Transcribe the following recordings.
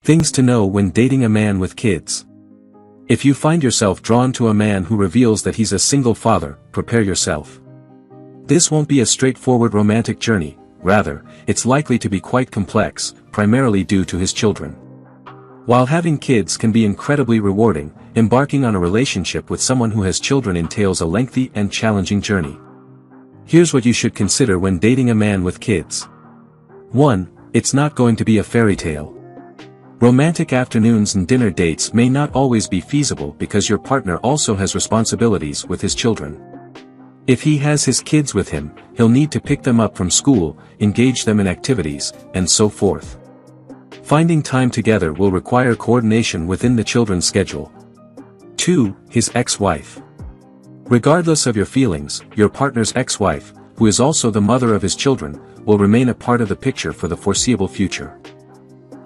Things to know when dating a man with kids. If you find yourself drawn to a man who reveals that he's a single father, prepare yourself. This won't be a straightforward romantic journey, rather, it's likely to be quite complex, primarily due to his children. While having kids can be incredibly rewarding, embarking on a relationship with someone who has children entails a lengthy and challenging journey. Here's what you should consider when dating a man with kids. 1. It's not going to be a fairy tale. Romantic afternoons and dinner dates may not always be feasible because your partner also has responsibilities with his children. If he has his kids with him, he'll need to pick them up from school, engage them in activities, and so forth. Finding time together will require coordination within the children's schedule. 2. His ex-wife. Regardless of your feelings, your partner's ex-wife, who is also the mother of his children, will remain a part of the picture for the foreseeable future.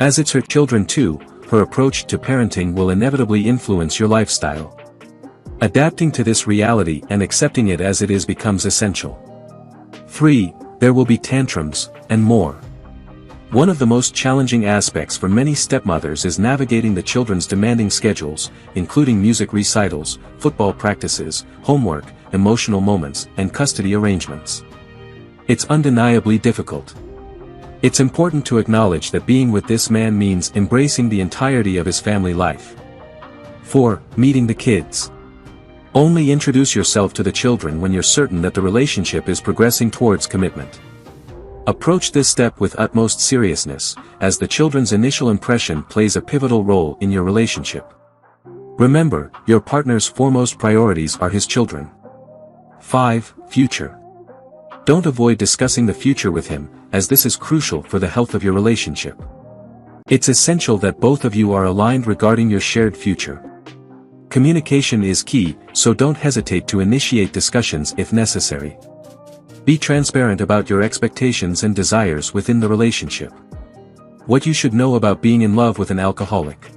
As it's her children too, her approach to parenting will inevitably influence your lifestyle. Adapting to this reality and accepting it as it is becomes essential. 3. There will be tantrums, and more. One of the most challenging aspects for many stepmothers is navigating the children's demanding schedules, including music recitals, football practices, homework, emotional moments, and custody arrangements. It's undeniably difficult. It's important to acknowledge that being with this man means embracing the entirety of his family life. 4. Meeting the kids. Only introduce yourself to the children when you're certain that the relationship is progressing towards commitment. Approach this step with utmost seriousness, as the children's initial impression plays a pivotal role in your relationship. Remember, your partner's foremost priorities are his children. 5. Future. Don't avoid discussing the future with him, as this is crucial for the health of your relationship. It's essential that both of you are aligned regarding your shared future. Communication is key, so don't hesitate to initiate discussions if necessary. Be transparent about your expectations and desires within the relationship. What you should know about being in love with an alcoholic.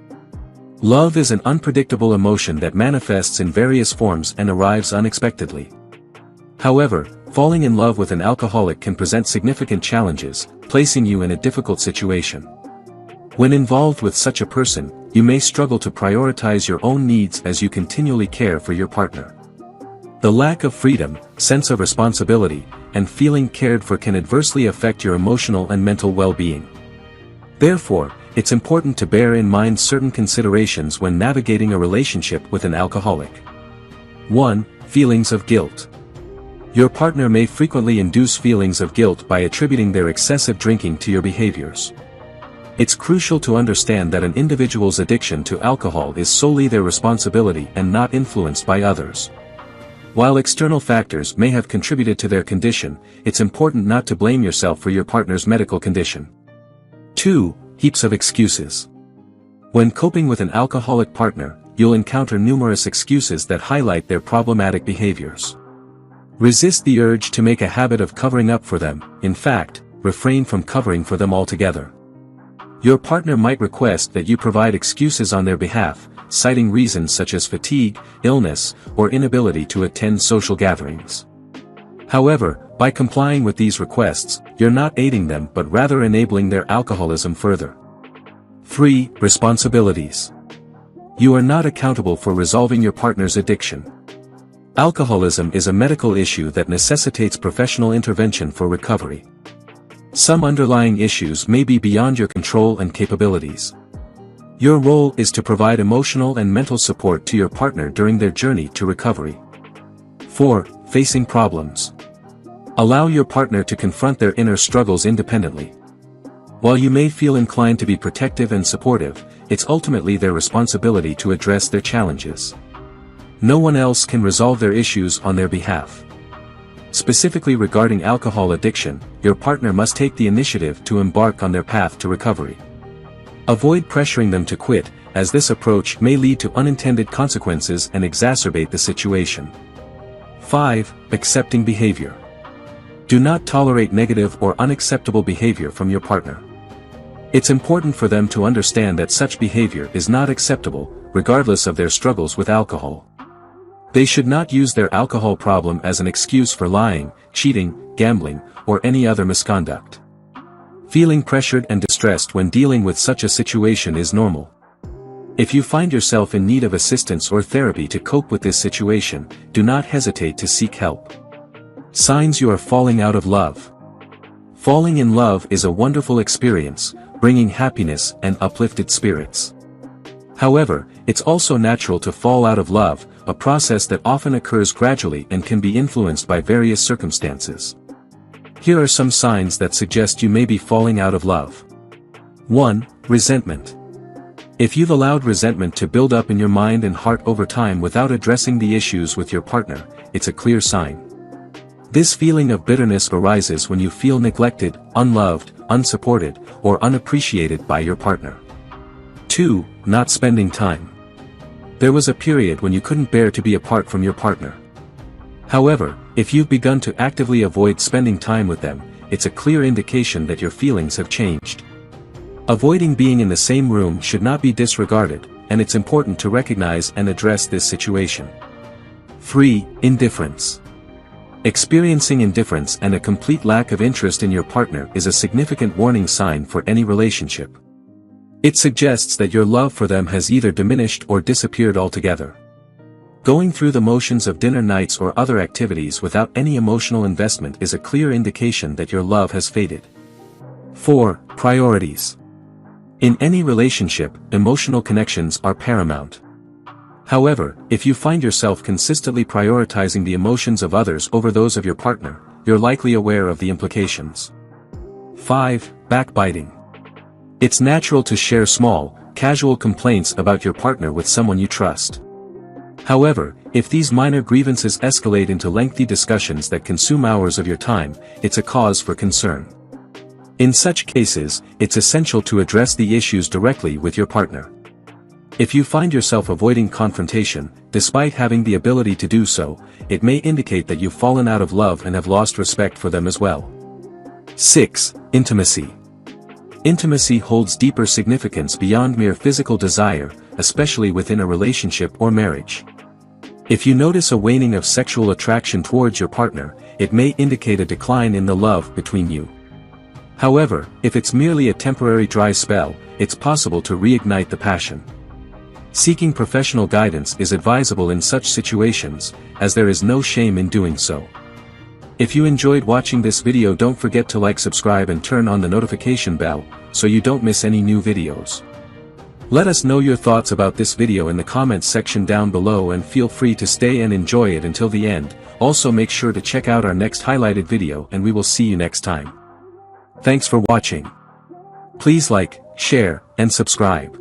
Love is an unpredictable emotion that manifests in various forms and arrives unexpectedly. However, falling in love with an alcoholic can present significant challenges, placing you in a difficult situation. When involved with such a person, you may struggle to prioritize your own needs as you continually care for your partner. The lack of freedom, sense of responsibility, and feeling cared for can adversely affect your emotional and mental well-being. Therefore, it's important to bear in mind certain considerations when navigating a relationship with an alcoholic. 1. Feelings of guilt. Your partner may frequently induce feelings of guilt by attributing their excessive drinking to your behaviors. It's crucial to understand that an individual's addiction to alcohol is solely their responsibility and not influenced by others. While external factors may have contributed to their condition, it's important not to blame yourself for your partner's medical condition. 2. Heaps of excuses. When coping with an alcoholic partner, you'll encounter numerous excuses that highlight their problematic behaviors. Resist the urge to make a habit of covering up for them, in fact, refrain from covering for them altogether. Your partner might request that you provide excuses on their behalf, citing reasons such as fatigue, illness, or inability to attend social gatherings. However, by complying with these requests, you're not aiding them but rather enabling their alcoholism further. 3. Responsibilities. You are not accountable for resolving your partner's addiction. Alcoholism is a medical issue that necessitates professional intervention for recovery. Some underlying issues may be beyond your control and capabilities. Your role is to provide emotional and mental support to your partner during their journey to recovery. 4. Facing problems. Allow your partner to confront their inner struggles independently. While you may feel inclined to be protective and supportive, it's ultimately their responsibility to address their challenges. No one else can resolve their issues on their behalf. Specifically regarding alcohol addiction, your partner must take the initiative to embark on their path to recovery. Avoid pressuring them to quit, as this approach may lead to unintended consequences and exacerbate the situation. 5. Accepting behavior. Do not tolerate negative or unacceptable behavior from your partner. It's important for them to understand that such behavior is not acceptable, regardless of their struggles with alcohol. They should not use their alcohol problem as an excuse for lying, cheating, gambling, or any other misconduct. Feeling pressured and distressed when dealing with such a situation is normal. If you find yourself in need of assistance or therapy to cope with this situation, do not hesitate to seek help. Signs you are falling out of love. Falling in love is a wonderful experience, bringing happiness and uplifted spirits. However, it's also natural to fall out of love, a process that often occurs gradually and can be influenced by various circumstances. Here are some signs that suggest you may be falling out of love. 1. Resentment. If you've allowed resentment to build up in your mind and heart over time without addressing the issues with your partner, it's a clear sign. This feeling of bitterness arises when you feel neglected, unloved, unsupported, or unappreciated by your partner. 2. Not spending time. There was a period when you couldn't bear to be apart from your partner. However, if you've begun to actively avoid spending time with them, it's a clear indication that your feelings have changed. Avoiding being in the same room should not be disregarded, and it's important to recognize and address this situation. 3. Indifference. Experiencing indifference and a complete lack of interest in your partner is a significant warning sign for any relationship. It suggests that your love for them has either diminished or disappeared altogether. Going through the motions of dinner nights or other activities without any emotional investment is a clear indication that your love has faded. 4. Priorities. In any relationship, emotional connections are paramount. However, if you find yourself consistently prioritizing the emotions of others over those of your partner, you're likely aware of the implications. 5. Backbiting. It's natural to share small, casual complaints about your partner with someone you trust. However, if these minor grievances escalate into lengthy discussions that consume hours of your time, it's a cause for concern. In such cases, it's essential to address the issues directly with your partner. If you find yourself avoiding confrontation, despite having the ability to do so, it may indicate that you've fallen out of love and have lost respect for them as well. 6. Intimacy. Intimacy holds deeper significance beyond mere physical desire, especially within a relationship or marriage. If you notice a waning of sexual attraction towards your partner, it may indicate a decline in the love between you. However, if it's merely a temporary dry spell, it's possible to reignite the passion. Seeking professional guidance is advisable in such situations, as there is no shame in doing so. If you enjoyed watching this video, don't forget to like, subscribe and turn on the notification bell, so you don't miss any new videos. Let us know your thoughts about this video in the comments section down below, and feel free to stay and enjoy it until the end. Also make sure to check out our next highlighted video, and we will see you next time. Thanks for watching. Please like, share, and subscribe.